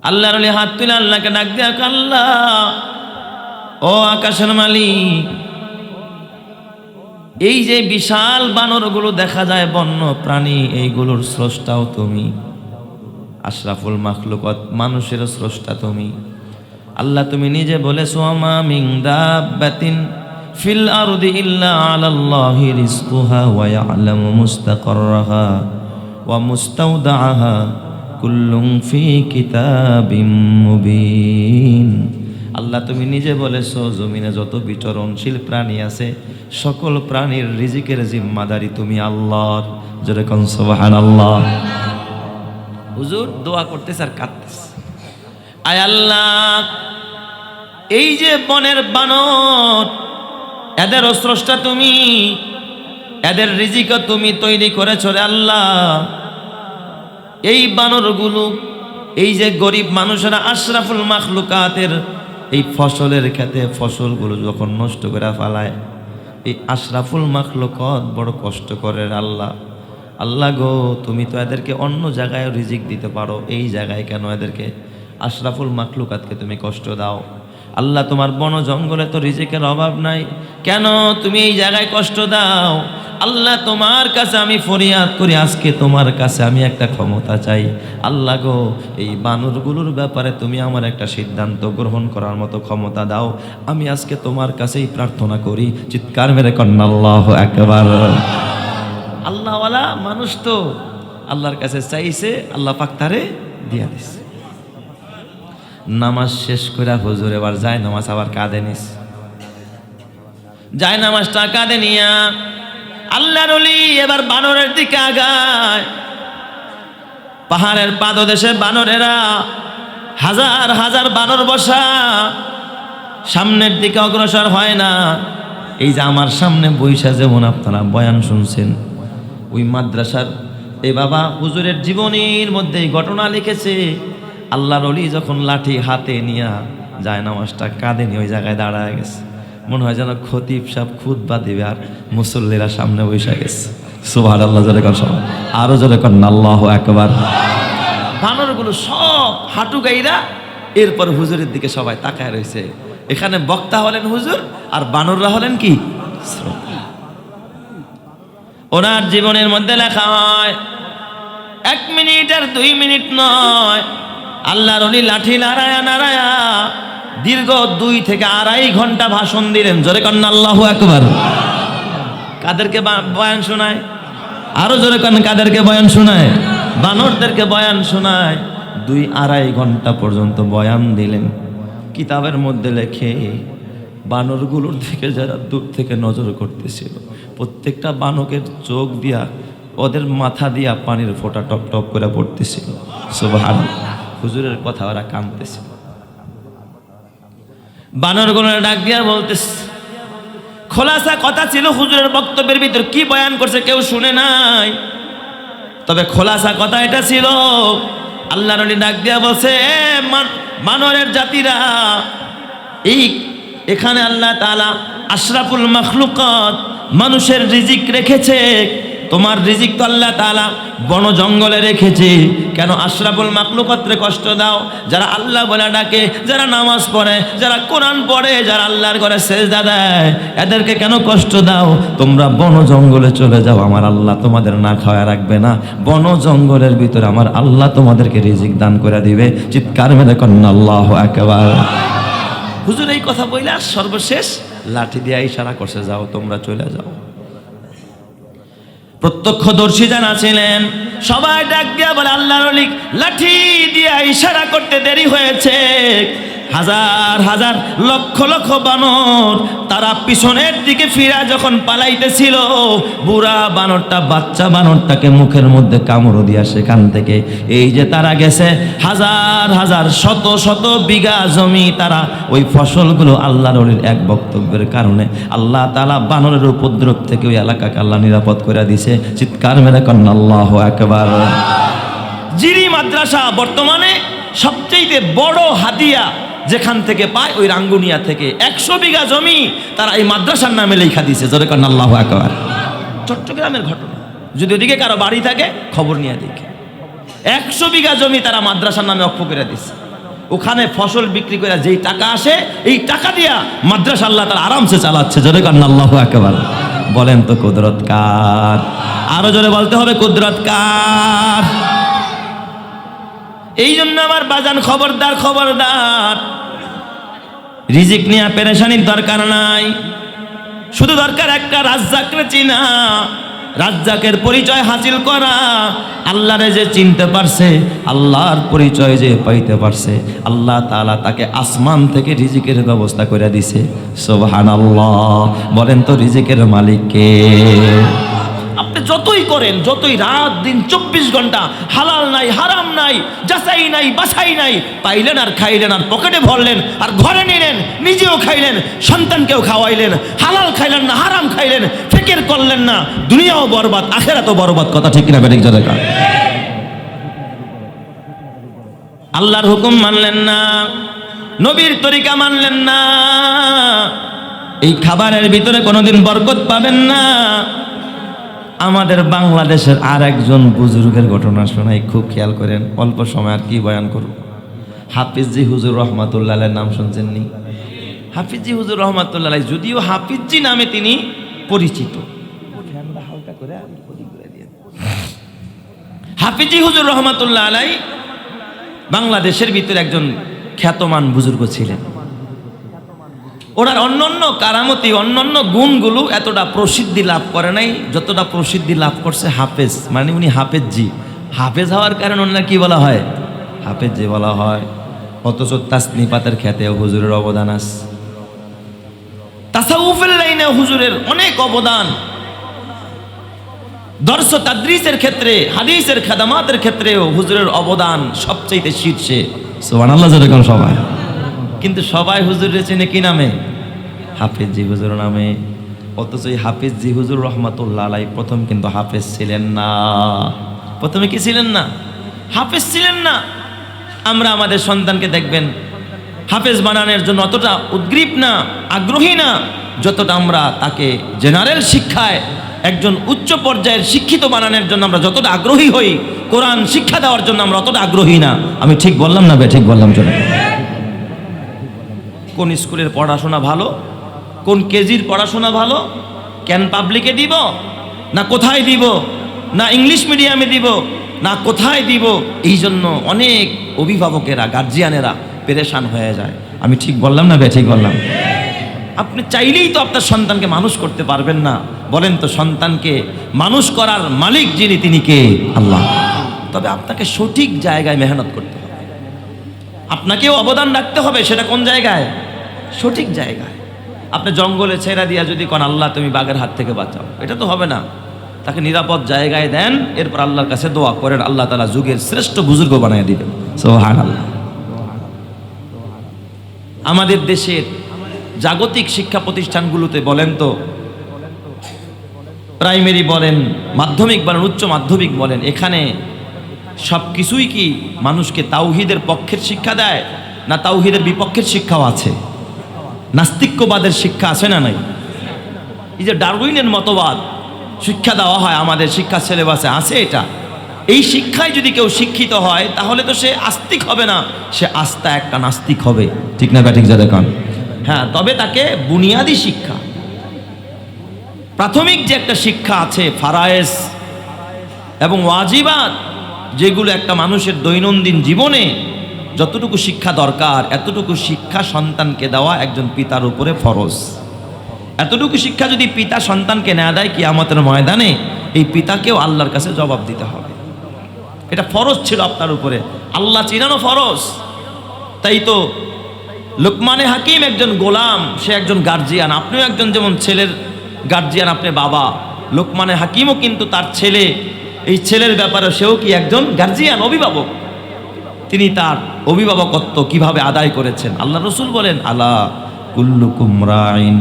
আল্লাহর ওলি হাত তুলে আল্লাহকে ডাক দেয়া, আল্লাহ ও আকাশের মালিক, এই যে বিশাল বানরগুলো দেখা যায় বন্য প্রাণী, এইগুলোর স্রষ্টাও তুমি, আশরাফুল মাখলুকাত মানুষের স্রষ্টা তুমি। আল্লাহ তুমি নিজে বলেছো, মা মিন দাব্বাতিন ফিল আরদি ইল্লা আলাল্লাহি রিজকুহা ওয়া ইয়ালামু মুস্তাকাররাহা ওয়া মুস্তাওদাআহা কুল্লুম ফি কিতাবিম মুবিন। আল্লাহ তুমি নিজে বলেছো, জমিনে যত বিচরণশীল প্রাণী আছে সকল প্রাণীর রিজিকের জিম্মাদারি তুমি আল্লাহর। জোরে কোন সুবহানাল্লাহ। হুজুর দোয়া করতেছে আর কাঁদতেছে, আয় আল্লাহ, এই যে বনের বানর, এদের স্রষ্টা তুমি, এদের রিজিকও তুমি তৈরি করেছো রে আল্লাহ। এই বানরগুলো, এই যে গরিব মানুষেরা আশরাফুল মাখলুকাতের এই ফসলের খেতে ফসলগুলো যখন নষ্ট করে ফেলায়, এই আশরাফুল মাখলুকাত বড় কষ্ট করে আল্লাহ। আল্লাহ গো, তুমি তো এদেরকে অন্য জায়গায় রিজিক দিতে পারো, এই জায়গায় কেন এদেরকে আশরাফুল মাখলুকাতকে তুমি কষ্ট দাও? আল্লাহ তোমার বন জঙ্গলে তো রিজিকের অভাব নাই, কেন তুমি এই জায়গায় কষ্ট দাও? আল্লাহ তোমার কাছে আমি ফরিয়াদ করি, আজকে তোমার কাছে আমি একটা ক্ষমতা চাই। আল্লাহ গো, এই বানরগুলোর ব্যাপারে তুমি আমার একটা সিদ্ধান্ত গ্রহণ করার মতো ক্ষমতা দাও। আমি আজকে তোমার কাছেই প্রার্থনা করি। চিৎকার মেরে কন্যা আল্লাহু আকবার। আল্লাহওয়ালা মানুষ তো আল্লাহর কাছে চাইছে, আল্লাহ পাক তারে দিয়া দিছে। নামাজ শেষ করে হুজুর এবার যায় নামাজ আবার কাঁদে নিস, যায় নামাজটা কাঁদে নিয়া আল্লাহর ওলি এবার বানরের দিকে আগায়। পাহাড়ের পাদদেশে বানরেরা হাজার হাজার বানর বসা, সামনের দিকে অগ্রসর হয় না। এই যে আমার সামনে বৈশা যেমন আপনারা বয়ান শুনছেন, ওই মাদ্রাসার এই বাবা হুজুরের জীবনীর মধ্যে এই ঘটনা লিখেছে। আল্লাহর ওলি যখন লাঠি হাতে নিয়ে যায় নামাজটা কাঁদে নিয়ে ওই জায়গায় দাঁড়ায় গেছে, মনে হয় যেন খতিব সাহেব খুতবা দিবে আর মুসল্লিরা সামনে বসে গেছে। সুবহানাল্লাহ, জোরে কর সবাই, আরো জোরে কর আল্লাহু আকবার। বানরগুলো সব হাঁটু গাইরা এরপর হুজুরের দিকে সবাই তাকায় রয়েছে। এখানে বক্তা হলেন হুজুর আর বানররা হলেন কি শ্রোতা। ওনার জীবনের মধ্যে লেখা হয় 1 মিনিট আর 2 মিনিট নয়, আল্লাহর ওলি লাঠি নাড়ায়া নাড়ায়া দীর্ঘ 2 থেকে 2.5 ঘন্টা ভাষণ দিলেন। জোরে কন্যা আল্লাহু আকবার। কাদেরকে বয়ান শোনায়? আরো জোরে কন্যা, কাদেরকে বয়ান শোনায়? বানরদেরকে বয়ান শোনায়। 2-2.5 ঘন্টা পর্যন্ত বয়ান দিলেন। কিতাবের মধ্যে লেখে, বানরগুলোর দিকে যারা দূর থেকে নজর করতেছিল, প্রত্যেকটা বানকের চোখ দিয়া, ওদের মাথা দিয়া পানির ফোঁটা টপ টপ করে পড়তেছিল। সুবহানাল্লাহ, হুজুরের কথা ওরা কাঁদতেছিল। বানরগুলো ডাক দিয়া বলতেছে, খোলাসা কথা ছিল হুজুরের বক্তব্যের ভিতর, কি বয়ান করছে কেউ শুনে নাই, তবে খোলাসা কথা এটা ছিল। আল্লাহর ওলি ডাক দিয়া বলছে, বানরের জাতিরা, এখানে আল্লাহ তাআলা আশরাফুল মাখলুকাত মানুষের রিজিক রেখেছে, তোমার রিজিক তো আল্লাহ তাআলা বন জঙ্গলে রেখেছে, কেন আশরাফুল মাখলুকাতরে কষ্ট দাও? যারা আল্লাহ বলে ডাকে, যারা নামাজ পড়ে, যারা কোরআন পড়ে, যারা আল্লাহর ঘরে সেজদা দেয়, এদেরকে কেন কষ্ট দাও? তোমরা বন জঙ্গলে চলে যাও, আমার আল্লাহ তোমাদের না খাওয়া রাখবে না। বন জঙ্গলের ভিতরে আমার আল্লাহ তোমাদেরকে রিজিক দান করে দিবে। চিৎকার মেরে কন্যা আল্লাহু আকবার। হুজুর এই কথা বইলা সর্বশেষ লাঠি দিয়ে ইশারা করছে, যাও তোমরা চলে যাও। প্রত্যক্ষদর্শী যারা ছিলেন সবাই ডাক দিয়া বলে, আল্লাহর ওলি লাঠি দিয়ে ইশারা করতে দেরি হয়েছে। হাজার হাজার লক্ষ লক্ষ বানর তারা পিছনের দিকে ফিরা যখন পালাইতেছিল, বুড়া বানরটা বাচ্চা বানরটাকে মুখের মধ্যে কামড় দিয়া সেখান থেকে এই যে তারা গেছে হাজার হাজার শত শত বিঘা জমি, তারা ওই ফসলগুলো আল্লাহর ওলির এক বক্তব্যের কারণে আল্লাহ তাআলা বানরের উপদ্রব থেকে ওই এলাকাকে আল্লাহ নিরাপদ করে দিছে। চিৎকার মেরে কন্যা আল্লাহু আকবার। জিরি মাদ্রাসা বর্তমানে সবচেয়ে বড় হাদিয়া যেখান থেকে পায় ওই রাঙ্গুনিয়া থেকে 100 বিঘা জমি তারা এই মাদ্রাসার নামে লেখা দিয়েছে। জোরে কন্যা আল্লাহু আকবার। চট্টগ্রামের ঘটনা, যদি ওদিকে কারো বাড়ি থাকে খবর নিয়ে দেখে, 100 বিঘা জমি তারা মাদ্রাসার নামে অক্ষ করে দিচ্ছে। ওখানে ফসল বিক্রি করে যেই টাকা আসে এই টাকা দিয়া মাদ্রাসা আল্লাহ তাআলা আরামসে চালাচ্ছে। জোরে কান আল্লাহু আকবার। বলেন তো কুদরত কার? আরো জোরে বলতে হবে কুদরত কার? এই জন্য আমার বাজান খবরদার খবরদার, রিজিক নিয়ে পেরেশানির দরকার নাই। শুধু দরকার একটা রাজ্জাকরে চিনা, রাজ্জাকের পরিচয় হাসিল করা। আল্লাহরে যে চিনতে পারছে, আল্লাহর পরিচয় যে পাইতে পারছে, আল্লাহ তাআলা তাকে আসমান থেকে রিজিকের ব্যবস্থা করে দিছে। সুবহানাল্লাহ। বলেন তো রিজিকের মালিক কে? আপনি যতই করেন, যতই রাত দিন 24 ঘন্টা হালাল নাই হারাম নাই, যাচাই নাই বাছাই নাই, পাইলেন আর খাইলেন আর পকেটে ভরলেন আর ঘরে নিলেন, নিজেও খাইলেন, সন্তানকেও খাওয়াইলেন, হালাল খাইলেন না হারাম খাইলেন, ফিকির করলেন না, দুনিয়াও বরবাদ আখিরাতও বরবাদ। কথা ঠিক কিনা বেঠিক? জোরে কান। আল্লাহর হুকুম মানলেন না, নবীর তরিকা মানলেন না, এই খাবারের ভিতরে কোনোদিন বরকত পাবেন না। আমাদের বাংলাদেশের আর একজন বুজুর্গের ঘটনা শোনাই, খুব খেয়াল করেন। অল্প সময় আর কি বয়ান করব। হাফিজি হুজুর রহমাতুল্লাহ আলাইহির নাম শুনছেননি? হাফিজি হুজুর রহমাতুল্লাহ আলাইহি, যদিও হাফিজি নামে তিনি পরিচিত। হাফিজি হুজুর রহমাতুল্লাহ আলাইহি বাংলাদেশের ভিতরে একজন খ্যাতমান বুজুর্গ ছিলেন। ওনার অন্যান্য কারামতি, অন্যান্য গুণগুলো এতটা প্রসিদ্ধি লাভ করে নাই যতটা প্রসিদ্ধি লাভ করছে হাফেজ, মানে উনি হাফেজজি। হাফেজ হওয়ার কারণে ওনার কি বলা হয়? হাফেজজি বলা হয়। অথচ তাসনিফাতের খ্যাতেও হুজুরের অবদান আছে, তাসাউফের লাইনে হুজুরের অনেক অবদান, দর্স তাদরিসের ক্ষেত্রে, হাদিসের খাদামাতের ক্ষেত্রেও হুজুরের অবদান সবচেয়ে শীর্ষে। সুবহানাল্লাহ যেরকম সবাই, কিন্তু সবাই হুজুরের চেনে কি নামে? হাফেজজি হুজুর নামে। অথচ এই হাফেজজি হুজুর রহমাতুল্লাহ আলাইহি প্রথম কিন্তু হাফেজ ছিলেন না। প্রথমে কি ছিলেন না? হাফেজ ছিলেন না। আমরা আমাদের সন্তানকে দেখবেন হাফেজ বানানোর জন্য অতটা উদ্গ্রীব না, আগ্রহী না, যতটা আমরা তাকে জেনারেল শিক্ষায় একজন উচ্চ পর্যায়ের শিক্ষিত বানানোর জন্য আমরা যতটা আগ্রহী হই, কোরআন শিক্ষা দেওয়ার জন্য আমরা অতটা আগ্রহী না। আমি ঠিক বললাম না ঠিক বললাম? চলে কোন স্কুলের পড়াশোনা ভালো, কোন কেজির পড়াশোনা ভালো, কেন পাবলিকে দিব না কোথায় দিব, না ইংলিশ মিডিয়ামে দিব না কোথায় দিব, এই জন্য অনেক অভিভাবকেরা, গার্জিয়ানেরা পেরেশান হয়ে যায়। আমি ঠিক বললাম না ঠিক বললাম? আপনি চাইলেই তো আপনার সন্তানকে মানুষ করতে পারবেন না। বলেন তো সন্তানকে মানুষ করার মালিক যিনি, তিনি কে? আল্লাহ। তবে আপনাকে সঠিক জায়গায় মেহনত করতে হবে, আপনাকেও অবদান রাখতে হবে। সেটা কোন জায়গায়? সঠিক জায়গায়। আপনি জঙ্গলে ছেড়া দিয়া যদি কোন আল্লাহ তুমি বাঘের হাত থেকে বাঁচাও, এটা তো হবে না। তাকে নিরাপদ জায়গায় দেন, এরপর আল্লাহর কাছে দোয়া করেন, আল্লাহ তাআলা যুগের শ্রেষ্ঠ বুজুর্গ বানিয়ে দিবেন। সুবহানাল্লাহ। আমাদের দেশের জাগতিক শিক্ষা প্রতিষ্ঠানগুলোতে বলেন তো, প্রাইমারি বলেন, মাধ্যমিক বলেন, উচ্চ মাধ্যমিক বলেন, এখানে সব কিছুই কি মানুষকে তাওহীদের পক্ষের শিক্ষা দেয় না তাওহীদের বিপক্ষের শিক্ষাও আছে? নাস্তিক্যবাদের শিক্ষা আছে না নাই? এই যে ডারউইনের মতবাদ শিক্ষা দেওয়া হয় আমাদের শিক্ষা সিলেবাসে আছে, এটা এই শিক্ষায় যদি কেউ শিক্ষিত হয় তাহলে তো সে আস্তিক হবে না, সে আস্থা একটা নাস্তিক হবে। ঠিক না ব্যাঠিক? যা দেখান। হ্যাঁ, তবে তাকে বুনিয়াদি শিক্ষা, প্রাথমিক যে একটা শিক্ষা আছে, ফারায়েজ এবং ওয়াজিবাত, যেগুলো একটা মানুষের দৈনন্দিন জীবনে যতটুকু শিক্ষা দরকার, এতটুকু শিক্ষা সন্তানকে দেওয়া একজন পিতার উপরে ফরজ। এতটুকু শিক্ষা যদি পিতা সন্তানকে না দেয়, কিয়ামতের ময়দানে এই পিতাকেও আল্লাহর কাছে জবাব দিতে হবে। এটা ফরজ ছিল আপনার উপরে, আল্লাহ চিনানো ফরজ। তাই তো লুকমানে হাকিম একজন গোলাম, সে একজন গার্জিয়ান। আপনিও একজন যেমন ছেলের গার্জিয়ান, আপনি বাবা। লুকমানে হাকিমও কিন্তু তার ছেলে, এই ছেলের ব্যাপারে সেও কি একজন গার্জিয়ান, অভিভাবক। তিনি তার অভিভাবকত্ব কিভাবে আদায় করেছেন। আল্লাহ রসুল বলেন, আলা কুল্লুকুম রাইন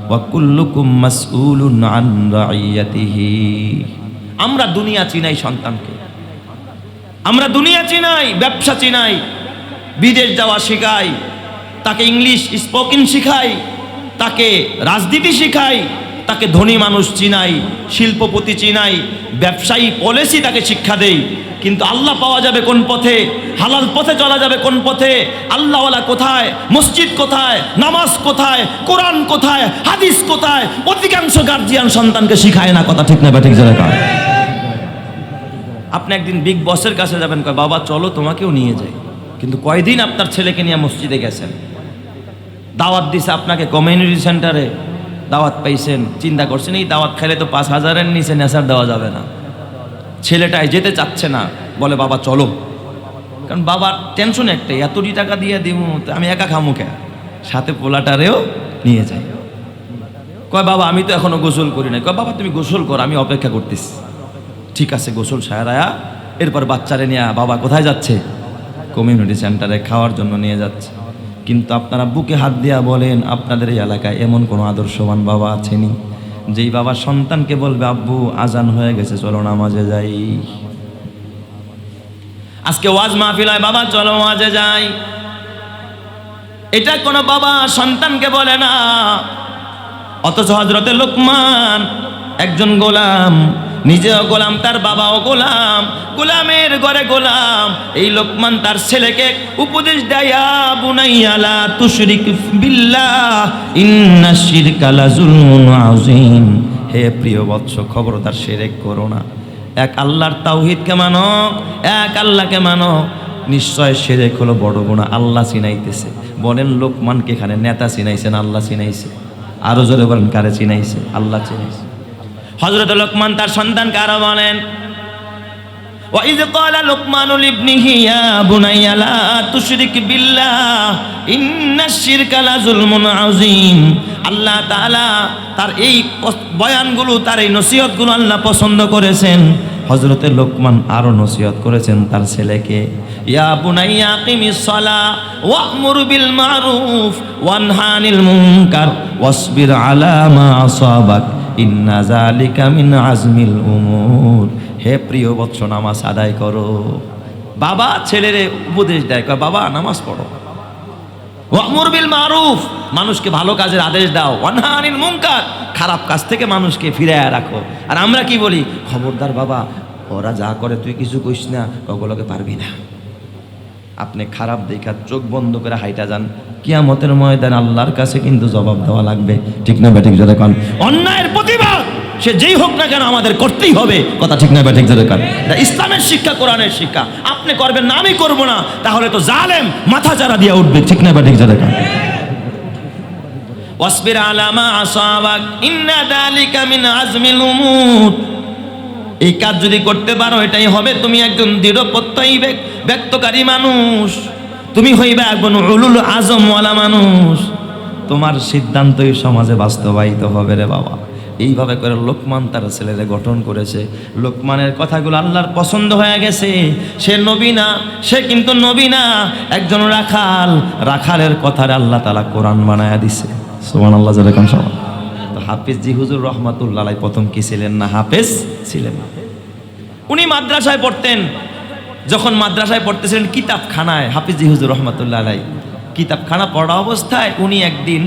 ওয়া কুল্লুকুম মাসউলুন আন রাইয়াতিহি। আমরা দুনিয়া চিনাই সন্তানকে, আমরা দুনিয়া চিনাই, ব্যবসা চিনাই, বিদেশ যাওয়া শিখাই, তাকে ইংলিশ স্পোকেন শিখাই, তাকে রাজনীতি শিখাই, তাকে ধনী মানুষ চিনাই, শিল্পপতি চিনাই, ব্যবসায়ী পলিসি তাকে শিক্ষা দেই, কিন্তু আল্লাহ পাওয়া যাবে কোন পথে, হালাল পথে চলা যাবে কোন পথে, আল্লাহওয়ালা কোথায়, মসজিদ কোথায়, নামাজ কোথায়, কোরআন কোথায়, হাদিস কোথায়, অধিকাংশ গার্জিয়ান সন্তানকে শিখায় না। কথা ঠিক না বা ঠিক জোরে কর। আপনি একদিন বিগ বসের কাছে যাবেন, কয় বাবা চলো তোমাকেও নিয়ে যাই, কিন্তু কয়দিন আপনার ছেলেকে নিয়ে মসজিদে গেছেন, দাওয়াত দিছে আপনাকে কমিউনিটি সেন্টারে, দাওয়াত পাইছেন, চিন্তা করছেন এই দাওয়াত খেলে তো 5,000-এর নিচে নেশার দেওয়া যাবে না, ছেলেটাই যেতে চাচ্ছে না, বলে বাবা চলো। কারণ বাবার টেনশন একটাই, এতটি টাকা দিয়ে দিব আমি একা খামু কে, সাথে পোলাটারেও নিয়ে যাই। কয় বাবা আমি তো এখনো গোসল করি নাই। কয় বাবা তুমি গোসল কর, আমি অপেক্ষা করতেছি। ঠিক আছে, গোসল সারায়া এরপর বাচ্চারে নিয়ে বাবা কোথায় যাচ্ছে, কমিউনিটি সেন্টারে খাওয়ার জন্য নিয়ে যাচ্ছে। কিন্তু আপনারা বুকে হাত দিয়া বলেন, আপনাদের এই এলাকায় এমন কোনো আদর্শবান বাবা আছেনি যেই বাবা সন্তানকে বলবে আব্বু আজান হয়ে গেছে চলো নামাজে যাই। আজকে ওয়াজ মাহফিল হয়, বাবা চলো ওয়াজে যাই, এটা কোনো বাবা সন্তানকে বলে না। অথচ হযরতে লোকমান একজন গোলাম, নিজেও গোলাম, তার বাবাও গোলাম, গোলামের ঘরে গোলাম। এই লোকমান তার ছেলেকে উপদেশ দেয়, ইয়া বুনাইয়া লা তুশরিক বিল্লাহ ইন্নাশ শিরকা লাযুলমুন আযীম। হে প্রিয় বৎস, খবরদার শিরক করো না, এক আল্লাহর তাওহীদকে মানো, এক আল্লাহকে মানো, নিশ্চয় শিরক হলো বড় গুনাহ। আল্লাহ চিনাইতেছে। বলেন লোকমানকে এখানে নেতা চিনাইছেন, আল্লাহ চিনাইছে? আরো জোরে বলেন কারে চিনাইছে? আল্লাহ চিনাইছে। হযরত লোকমান তার সন্তানকে আরো বলেন, ওয়াইয ক্বালা লুকমানু লিবনিহি ইয়া বুনাইয়া লা তুশরিক বিল্লাহ ইন্নাশ শিরকা লাযুলমুন আযীম। আল্লাহ তাআলা তার এই বয়ানগুলো, তার এই নসিহতগুলো আল্লাহ পছন্দ করেছেন। হযরতে লোকমান আরো নসিহত করেছেন তার ছেলেকে, ইয়া বুনাইয়া আকিমিস সালাহ ওয়া'মুর বিল মারুফ ওয়ানহা আনিল মুনকার ওয়াসবির আলা মা আসাবাক ইন্না যালিকা মিন আজমিল উমুর। হে প্রিয় বৎস, নামাজ আদায় করো। বাবা ছেলেরে উপদেশ দেয়, কয় বাবা নামাজ পড়ো, ওয়া'মুর বিল মারুফ, মানুষকে ভালো কাজের আদেশ দাও, ওয়ানহা আনিল মুনকার, খারাপ কাজ থেকে মানুষকে ফিরায় রাখো। আর আমরা কি বলি, খবরদার বাবা ওরা যা করে তুই কিছু কইস না, ওগুলোকে পারবি না। আপনি খারাপ দেখা চোখ বন্ধ করে হাইটা যান, কিয়ামতের ময়দানে আল্লাহর কাছে কিন্তু জবাব দেওয়া লাগবে। ঠিক না বেঠিক জোরে কান? অন্যায়ের প্রতিবাদ সে যেই হোক না কেন আমাদের করতেই হবে। কথা ঠিক না বেঠিক জোরে কান? ইসলামের শিক্ষা, কোরআনের শিক্ষা। আপনি করবেন না, আমি করব না, তাহলে তো জালেম মাথা চারা দিয়ে উঠবে। ঠিক না বেঠিক জোরে কান? ওয়াসবির আলা মা আসাবাক ইন্না যালিকা মিন আজমিল উমুর। এই কাজ যদি করতে পারো, এটাই হবে তুমি একজন দৃঢ় প্রত্যয়ী ব্যক্তকারী মানুষ, তুমি হইবে একজন উলুল আজমওয়ালা মানুষ। তোমার সিদ্ধান্তই সমাজে বাস্তবায়িত হবে রে বাবা। এইভাবে করে লোকমান তার ছেলেরে গঠন করেছে। লোকমানের কথাগুলো আল্লাহর পছন্দ হয়ে গেছে। সে নবী না, সে কিন্তু নবী না, একজন রাখাল। রাখালের কথারে আল্লাহ তাআলা কোরআন বানায়া দিছে। সুবহানাল্লাহ, যেরকম সবাই। তো হাফিজ জি হুজুর রহমাতুল্লাহ আলাইহি প্রথম কি ছিলেন না? হাফেজ ছিলেন। উনি মাদ্রাসায় পড়তেন। যখন মাদ্রাসায় পড়তেছিলেন কিতাবখানায়, হাফিজ জি হুজুর রহমাতুল্লাহ আলাইহি কিতাবখানা পড়া অবস্থায় উনি একদিন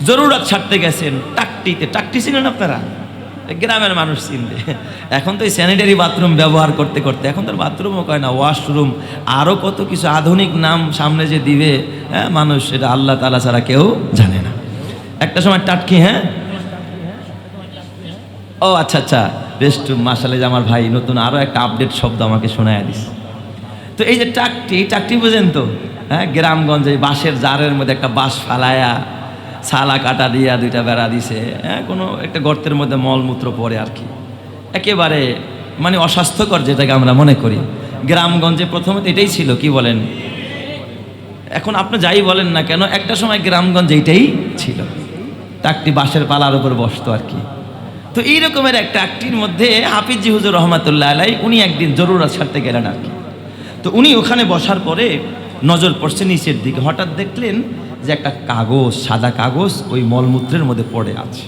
জরুরত ছাড়তে গেছেন টাকটিতে। টাকটি ছিলেন আপনারা? গ্রামের মানুষ চিনবে। এখন তো এই স্যানিটারি বাথরুম ব্যবহার করতে করতে এখন তো বাথরুমও কয় না, ওয়াশরুম, আরও কত কিছু আধুনিক নাম সামনে যে দিবে মানুষ, সেটা আল্লাহ তাআলা ছাড়া কেউ জানে না। একটা সময় টাটকি, হ্যাঁ, ও আচ্ছা আচ্ছা, রেস্টরুম। মাশাআল্লাহ, যে আমার ভাই নতুন আরও একটা আপডেট শব্দ আমাকে শোনায় দিস। তো এই যে টাকটি, টাকটি বোঝেন তো? হ্যাঁ, গ্রামগঞ্জে বাঁশের জারের মধ্যে একটা বাঁশ ফালায়া ছালা কাটা দিয়া দুইটা বেড়া দিছে, হ্যাঁ, কোনো একটা গর্তের মধ্যে মলমূত্র পড়ে আর কি, একেবারে মানে অস্বাস্থ্যকর যেটাকে আমরা মনে করি। গ্রামগঞ্জে প্রথমে তো এটাই ছিল, কি বলেন? এখন আপনি যাই বলেন না কেন, একটা সময় গ্রামগঞ্জে এটাই ছিল। টাকটি বাঁশের পালার উপর বসতো আর কি। তো এই রকমের একটা টাকটির মধ্যে হাফিজ জি হুজুর রহমাতুল্লাহ আলাইহি উনি একদিন জরুরত ছাড়তে গেলেন আর কি। তো উনি ওখানে বসার পরে নজর পড়ছে নিচের দিকে, হঠাৎ দেখলেন যে একটা কাগজ, সাদা কাগজ ওই মলমূত্রের মধ্যে পড়ে আছে।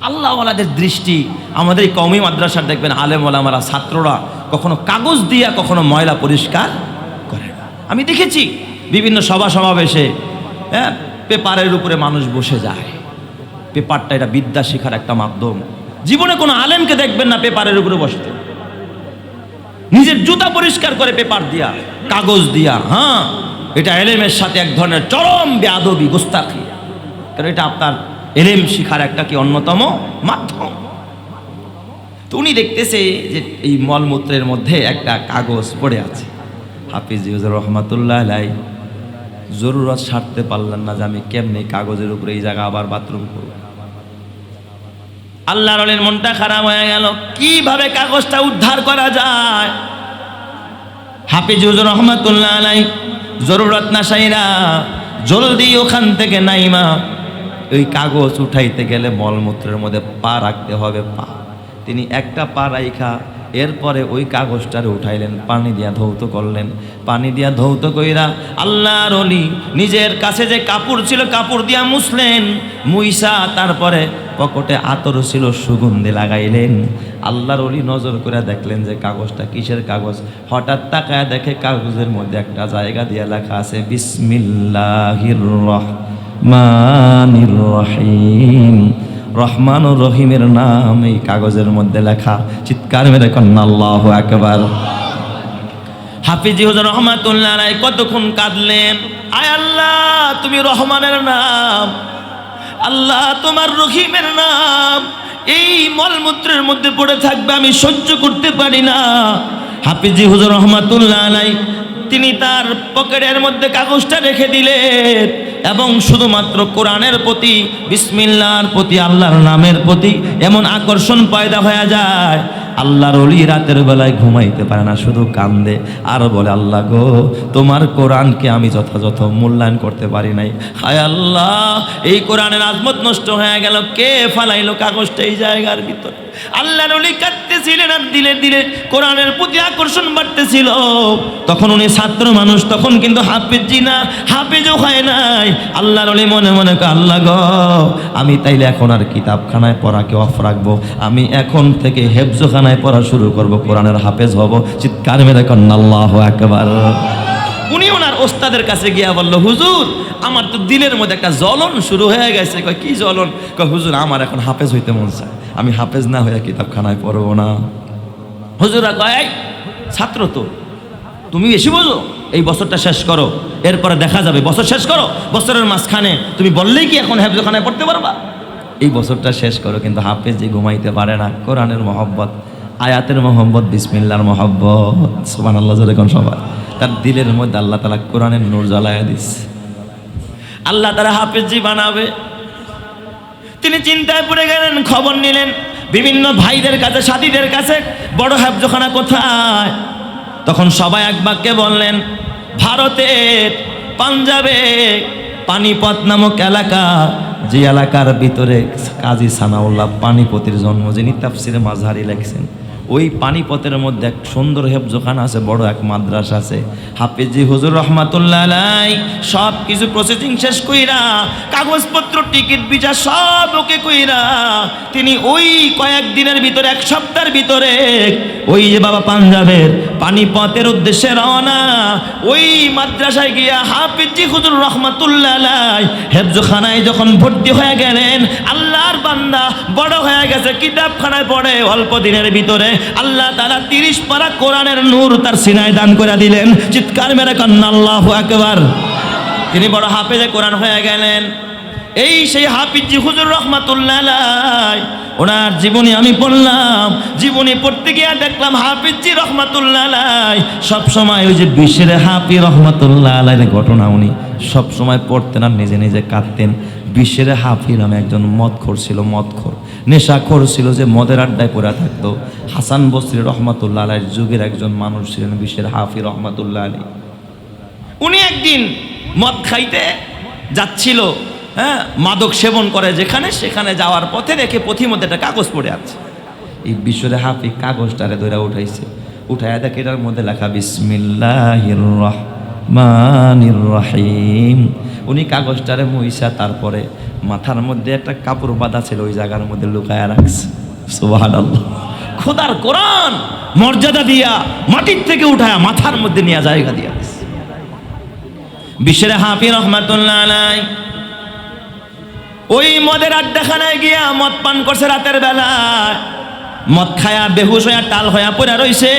আল্লাহওয়ালাদের দৃষ্টি, আমাদের এই কওমি মাদ্রাসার দেখবেন আলেম ওলামারা, ছাত্ররা কখনো কাগজ দিয়া কখনো ময়লা পরিষ্কার করে না। আমি দেখেছি বিভিন্ন সভা সমাবেশে, হ্যাঁ, পেপারের উপরে মানুষ বসে যায়, পেপারটা এটা বিদ্যা শেখার একটা মাধ্যম। জীবনে কোনো আলেমকে দেখবেন না পেপারের উপরে বসতে, নিজের জুতা পরিষ্কার করে পেপার দিয়া, কাগজ দিয়া। হ্যাঁ, এটা এলেমের সাথে এক ধরনের চরম বেয়াদবি, গোস্তাখি, কারণ এটা আপনার এলেম শিখার একটা কি অন্যতম মাধ্যম। তো উনি দেখতেছে যে এই মলমূত্রের মধ্যে একটা কাগজ পড়ে আছে। হাফিজ হুজুর রহমাতুল্লাহ আলাইহি জরুরত সারতে পারলেন না যে আমি কেমনে কাগজের উপরে এই জায়গা আবার বাথরুম করব। আল্লাহর ওলির মনটা খারাপ হয়ে গেল, কিভাবে কাগজটা উদ্ধার করা যায়। হাফিজ হুজুর রহমাতুল্লাহ আলাইহি জরুরত না সাইরা জলদি ওখান থেকে নাইমা ওই কাগজ উঠাইতে গেলে মলমূত্রের মধ্যে পা রাখতে হবে। পা তিনি একটা পা রাইখা এরপরে ওই কাগজটারে উঠাইলেন, পানি দিয়া ধৌত করলেন। পানি দিয়া ধৌত কইরা আল্লাহর ওলি নিজের কাছে যে কাপড় ছিল কাপড় দিয়া মুছলেন, মুইসা তারপরে পকেটে আতর ছিল সুগন্ধি লাগাইলেন। আল্লাহর ওলি নজর করে দেখলেন যে কাগজটা কিসের কাগজ। হঠাৎ তাকায় দেখে কাগজের মধ্যে একটা জায়গা দিয়ে লেখা আছে বিসমিল্লাহির রহমানির রহিম। রহমান ও রহিমের নাম এই কাগজের মধ্যে লেখা। চিৎকার মেরে কন্যা আল্লাহু আকবার। হাফিজি হুজুর রহমাতুল্লাহ আলাইহি কতক্ষণ কাঁদলেন, আয় আল্লাহ তুমি রহমানের নাম, আল্লাহ তোমার রহিমের নাম এই মলমূত্রের মধ্যে পড়ে থাকবে, আমি সহ্য করতে পারি না। হাফিজি হুজুর রহমাতুল্লাহ আলাইহি তিনি তার পকেটের মধ্যে কাগজটা রেখে দিলেন এবং শুধুমাত্র কোরআনের প্রতি, বিসমিল্লাহর প্রতি, আল্লাহর নামের প্রতি এমন আকর্ষণ পয়দা হয়ে যায়। আল্লাহর ওলি রাতের বেলায় ঘুমাইতে পারে না, শুধু কান্দে আর বলে আল্লাহ গো তোমার কোরআনকে আমি যথাযথ মূল্যায়ন করতে পারি নাই। হায় আল্লাহ এই কোরআনের আজমত নষ্ট হয়ে গেল, কে ফালাইলো কাগজটা এই জায়গার ভিতরে। আল্লাহর ওলি কাঁদতেছিলেন আর দিলে দিলে কোরআনের প্রতি আকর্ষণ বাড়তেছিল। তখন উনি ছাত্র মানুষ, তখন কিন্তু হাফিজি না, হাফিজও হয় নাই। আল্লাহর ওলি মনে মনে কয় আল্লাহ গো আমি তাইলে এখন আর কিতাবখানায় পড়াকে অফ রাখবো, আমি এখন থেকে হেফজখানায় পড়া শুরু করব, কোরআনের হাফেজ হব। চিৎকার মেরে কন্যা আল্লাহু আকবার। উনি ওনার ওস্তাদের কাছে গিয়া বলল হুজুর আমার তো দিলের মধ্যে একটা জ্বলন শুরু হয়ে গেছে। কয় কি জ্বলন? কয় হুজুর আমার এখন হাফেজ হইতে মন চায়, আমি হাফেজ না হয়ে কিতাবখানায় পড়বো না। হুজুরা কয় ছাত্র তো তুমি বেশি বোঝো, এই বছরটা শেষ করো, এরপরে দেখা যাবে। বছর শেষ করো, বছরের মাঝখানে তুমি বললেই কি এখন হেফজখানায় পড়তে পারবা? এই বছরটা শেষ করো। কিন্তু হাফেজ যে ঘুমাইতে পারে না, কোরআনের মহব্বত, আয়াতের মহব্বত, বিসমিল্লাহর মহব্বত, সুবহানাল্লাহ জোরে কোন সবাই। তার দিলের মধ্যে আল্লাহ তাআলা কোরআনের নূর জ্বালায়া দিচ্ছে। আল্লাহ তাআলা হাফেজি বানাবে। তিনি চিন্তায় পড়ে গেলেন, খবর নিলেন বিভিন্ন ভাইদের কাছে, সাথীদের কাছে, বড় হেফজখানা কোথায়? তখন সবাই এক বাক্যে বললেন ভারতের পাঞ্জাবে পানিপত নামক এলাকা, যে এলাকার ভিতরে কাজী সানাউল্লাহ পানিপতির জন্ম, যিনি তাফসিরে মাযহারি লিখছেন, ওই পানিপতের মধ্যে এক সুন্দর হেফজখানা আছে, বড় এক মাদ্রাসা আছে। হাফিজি হুজুর রহমাতুল্লাহ আলাইহি সব কিছু প্রসেসিং শেষ কইরা, কাগজপত্র, টিকিট, ভিসা সব ওকে কইরা তিনি ওই কয়েকদিনের ভিতরে, এক সপ্তাহের ভিতরে ওই যে বাবা পাঞ্জাবের পানিপতের উদ্দেশ্যে রওনা। ওই মাদ্রাসায় গিয়া হাফিজি হুজুর রহমাতুল্লাহ আলাইহি হেফজখানায় যখন ভর্তি হয়ে গেলেন, আল্লাহর বান্দা বড় হয়ে গেছে, কিতাবখানায় পড়ে, অল্প দিনের ভিতরে আল্লাহ তাআলা 30 পারা কোরআনের নূর তার সিনায় দান করে দিলেন। চিৎকার মেরে কান্না আল্লাহু আকবার। তিনি বড় হাফেজে কোরআন হয়ে গেলেন। এই সেই হাফিজি হুজুর রহমাতুল্লাহ আলাইহি ওনার জীবনী আমি পড়লাম। জীবনী পড়তে গিয়ে দেখলাম হাফিজি রহমাতুল্লাহ আলাইহি সব সময় ওই যে বিশ্বের হাফি রহমাতুল্লাহ আলাইহির ঘটনা উনি সব সময় পড়তেন আর নিজে নিজে কাঁদতেন। বিশ্বের হাফি নামে একজন মদখোর ছিল, মদখোর নেশাখোর ছিল, যে মদের আড্ডায় পড়ে থাকতো। হাসান বসরি রহমাতুল্লাহ আলাইহির যুগের একজন মানুষ ছিলেন বিশ্বের হাফি রহমাতুল্লাহ আলাইহি। উনি একদিন মদ খাইতে যাচ্ছিল, হ্যাঁ, মাদক সেবন করে যেখানে, সেখানে যাওয়ার পথে দেখে পথির মধ্যে একটা কাগজ পড়ে আছে। এই বিশ্বের হাফি কাগজটারে ধরে উঠাইছে, উঠাইয়া দেখে এটার মধ্যে লেখা বিসমিল্লাহির রহমানির রহিম। উনি কাগজটারে মুইসা তারপরে মাথার মধ্যে একটা কাপড় বাঁধা ছিল, ওই জায়গার মধ্যে লুকায়া রাখছে। সুবহানাল্লাহ। খোদার কোরআন মর্যাদা দিয়া মাটির থেকে উঠায়া মাথার মধ্যে নিয়ে জায়গা দিয়া বিশ্বের হাফি রহমাতুল্লাহ আলাইহি ওই মদের আড্ডাখানায় গিয়া মদ পান করছে রাতের বেলায়, মদ খায়া বেহুশ হইয়া টাল হইয়া পড়ে রইছে।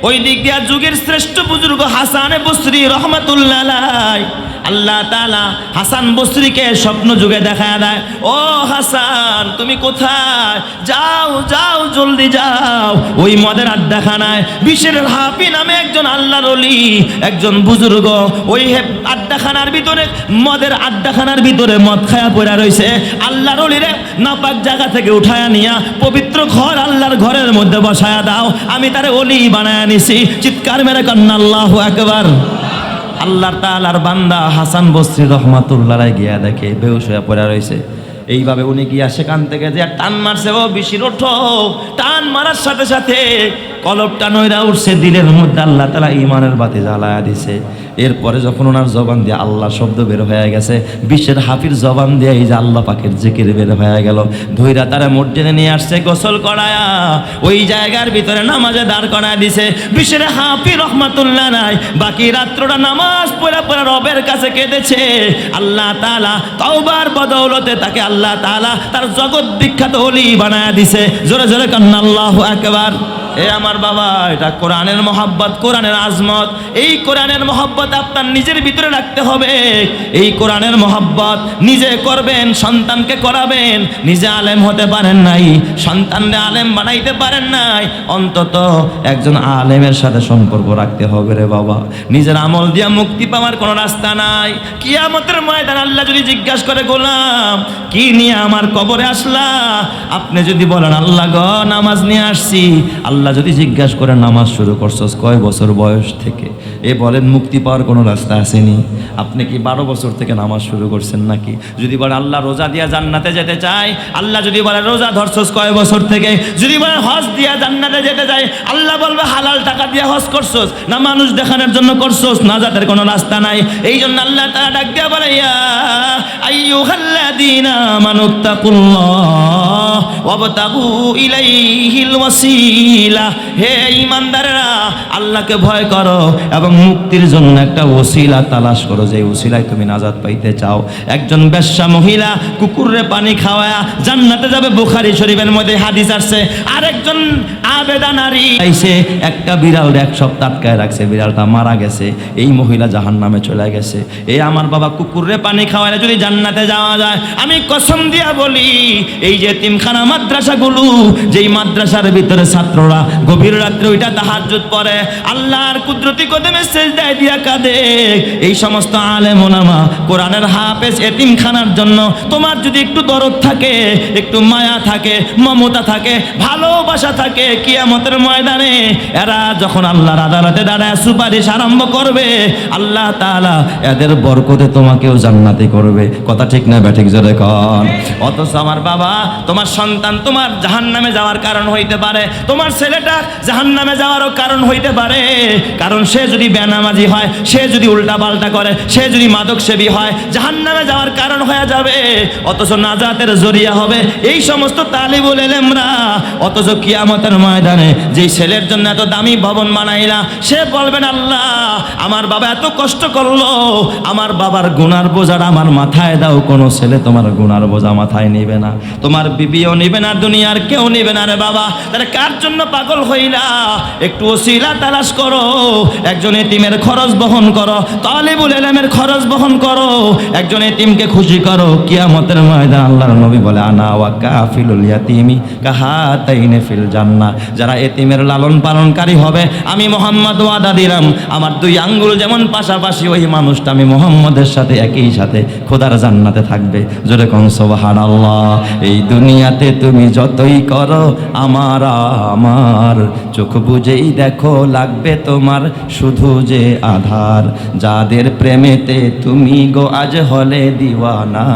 ওই দিক দিয়া যুগের শ্রেষ্ঠ বুজুর্গ হাসান বসরি রহমাতুল্লাহ আলাইহি, আল্লাহ তাআলা হাসান বসরিকে স্বপ্ন যুগে দেখায় দেয়, ও হাসান তুমি কোথায়, যাও যাও জলদি যাও ওই মদের আড্ডাখানায় বিশ্বের হাফি নামে একজন আল্লাহর ওলি, একজন বুজুর্গ ওই আড্ডাখানার ভিতরে, মদের আড্ডাখানার ভিতরে মদ খায়া পড়ে রইছে। আল্লাহর ওলিরে নাপাক জায়গা থেকে উঠায়া নিয়া পবিত্র ঘর আল্লাহর ঘরের মধ্যে বসায়া দাও, আমি তারে ওলি বানায়া নিছি। চিৎকার মেরে কান্না আল্লাহু আকবার। আল্লাহ তাআলার বান্দা হাসান বসরি রহমাতুল্লাহ আলাইহি গিয়া দেখে বেহুশ হয়ে পড়ে রয়েছে। এইভাবে উনি গিয়া সেখান থেকে যে টান মারছে, ও বিশির ওঠো। টান মারার সাথে সাথে কলবটা নইরা উঠছে দিলের মধ্যে, আল্লাহ তাআলা ঈমানের বাতি জ্বালায়া দিছে। এরপরে যখন ওনার জবান দিয়ে আল্লাহ শব্দ বের হয়ে গেছে, বিশ্বের হাফির জবান দিয়ে এই যে আল্লাহ পাকের জিকির বের হয়ে গেল। ধইরা তারা মসজিদে নিয়ে আসছে, গোসল করায়া ওই জায়গার ভিতরে নামাজে দাঁড় করায় দিছে। বিশ্বের হাফি রহমাতুল্লাহ নাই বাকি রাত্রটা নামাজ পড়ে পড়ে রবের কাছে কেঁদেছে। আল্লাহ তাআলা তওবার বদৌলতে তাকে আল্লাহ তাআলা তার জগৎ বিখ্যাত ওলি বানায়া দিছে। জোরে জোরে কান্না আল্লাহু আকবার। এ আমার বাবা, এটা কোরআনের মহব্বত, কোরআনের আজমত। এই কোরআনের মহব্বত আপনার নিজের ভিতরে রাখতে হবে। এই কোরআনের মহব্বত নিজে করবেন, সন্তানকে করাবেন। নিজে আলেম হতে পারেন নাই, সন্তানকে আলেম বানাইতে পারেন নাই, অন্তত একজন আলেমের সাথে সম্পর্ক রাখতে হবে রে বাবা। নিজের আমল দিয়া মুক্তি পাওয়ার কোনো রাস্তা নাই। কিয়ামতের ময়দান আল্লাহ যদি জিজ্ঞাসা করে, গোলাম কি নিয়ে আমার কবরে আসলা? আপনি যদি বলেন আল্লাহ গো নামাজ নিয়ে আসছি, আল্লাহ যদি জিজ্ঞাসা করে নামাজ শুরু করছস কয় বছর বয়স থেকে, এ বলেন মুক্তি পাওয়ার কোনো রাস্তা আসেনি? আপনি কি 12 বছর থেকে নামাজ শুরু করছেন নাকি? যদি বলে আল্লাহ রোজা দিয়া জান্নাতে যেতে চাই, আল্লাহ যদি বলে রোজা ধরছস কয় বছর থেকে? যদি বলে হজ দিয়া জান্নাতে যেতে চাই, আল্লাহ বলবে হালাল টাকা দিয়া হজ করছস না মানুষ দেখানোর জন্য করছস? নাজাতের কোনো রাস্তা নাই। এই জন্য আল্লাহ তাআলা ডাক দিয়া বলে, ইয়া আইয়ুহাল্লাযীনা আমানুত্তাকুল্লাহ ওয়াবতাগু ইলাইহিল ওয়াসিলা। হে ঈমানদাররা, আল্লাহকে ভয় করো এবং মুক্তির জন্য একটা ওসিলা তালাশ করো, যে ওসিলায় তুমি নাজাত পাইতে চাও। একজন বেশ্যা মহিলা কুকুরে পানি খাওয়ায়া জান্নাতে যাবে, বুখারী শরীফের মধ্যে হাদিস আসছে। আরেকজন আবেদা নারী আইছে, একটা বিড়াল 1 সপ্তাহ আটকায় রাখছে, বিড়ালটা মারা গেছে, এই মহিলা জাহান্নামে চলে গেছে। এই আমার বাবা, কুকুরে পানি খাওয়ালে যদি জান্নাতে যাওয়া যায়, আমি কসম দিয়া বলি, এই যে এতিমখানা মাদ্রাসাগুলো, যেই মাদ্রাসার ভিতরে ছাত্ররা গভীর রাত্রে ওইটা তাহাজ্জুদ পড়ে, আল্লাহর কুদরতি কদমে সিজদায় দিয়া কাঁদে, এই সমস্ত আলেম ওলামা কোরআনের হাফেজ এতিমখানার জন্য তোমার যদি একটু দরদ থাকে, একটু মায়া থাকে, মমতা থাকে, ভালোবাসা থাকে, কিয়ামতের ময়দানে এরা যখন আল্লাহর আদালতে দাঁড়ায় সুপারিশ আরম্ভ করবে, আল্লাহ তাআলা এদের বরকতে তোমাকেও জান্নাতি করবে। কথা ঠিক না ব্যাঠিক? জোরে কন। অথচ আমার বাবা, তোমার সন্তান তোমার জাহান্নামে যাওয়ার কারণ হইতে পারে, তোমার ছেলেটা জাহান্নামে যাওয়ারও কারণ হইতে পারে। কারণ সে যদি বেনামাজি হয়, সে যদি উল্টা পাল্টা করে, সে যদি মাদক সেবী হয়, জাহান্নামে যাওয়ার কারণ হয়ে যাবে। অথচ নাজাতের জরিয়া হবে এই সমস্ত তালিবুল ইলমরা। অথচ কিয়ামতের ময়দানে যেই ছেলের জন্য এত দামি ভবন বানাইলা, সে বলবেন আল্লাহ আমার বাবা এত কষ্ট করলো, আমার বাবার গুনার বোঝাটা আমার মাথায় দাও। কোনো ছেলে তোমার গুনার বোঝা মাথায় নিবে না, তোমার বিবিও নিবে না, দুনিয়ার কেউ নিবে না রে বাবা। তাহলে কার জন্য পাগল হইলা? একটু ওসিলা তালাশ করো, একজন এতিমের খরচ বহন করো, তালিবুল ইলমের খরচ বহন করো, একজন এতিমকে খুশি করো। কিয়ামতের ময়দান আল্লাহর নবী বলে, আনা ওয়া কাফিলুল ইয়াতিমি কাহাতাইনি ফিল জান্নাহ। যারা এতিমের লালন পালনকারী হবে, আমি মুহাম্মদ ওয়াদা দিলাম, আমার 2 আঙ্গুল যেমন পাশাপাশি, ওই মানুষটা আমি মুহাম্মদের সাথে একই সাথে খোদার জান্নাতে থাকবে। জোরে কোন সুবহানাল্লাহ। এই দুনিয়াতে তুমি যতই করো আমার চোখ বুঝেই দেখো, লাগবে তোমার শুধু যে আধার। যাদের প্রেমেতে তুমি গো আজ হলে দিওয়ানা,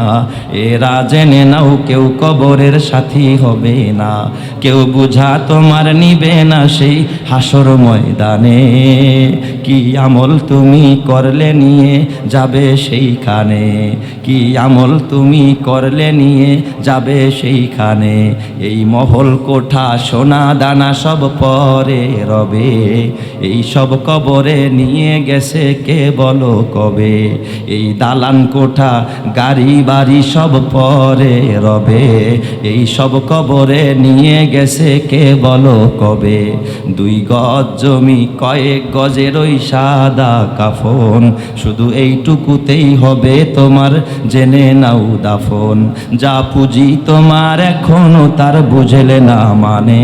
এরা জেনে নাও কেউ কবরের সাথী হবে না, কেউ বুঝা তোমার নিবে না সেই হাসর ময়দানে। কি আমল তুমি করলে নিয়ে যাবে সেইখানে, কি আমল তুমি করলে নিয়ে যাবে সেইখানে। সেইখানে। এই মহল কোঠা সোনা দানা সব পরে রবে, এই সব কবরে নিয়ে গেছে কে বলো কবে। এই দালান কোঠা গাড়ি বাড়ি সব পরে রবে, এই সব কবরে নিয়ে গেছে কে বলো কবে। 2 গজ জমি কয়েক গজের ওই সাদা কাফন, শুধু এইটুকুতেই হবে তোমার জেনে নাও দাফন। যা পুঁজি তোমার এখনো তার বুঝলে না মানে,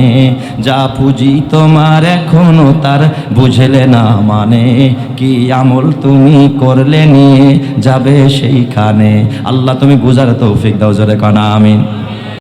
যা পুঁজি তোমার এখনো তার বুঝলে না মানে। কি আমল তুমি করলে নিয়ে যাবে সেইখানে। আল্লাহ তুমি বুঝার তৌফিক দাও, জোরে কানা আমিন।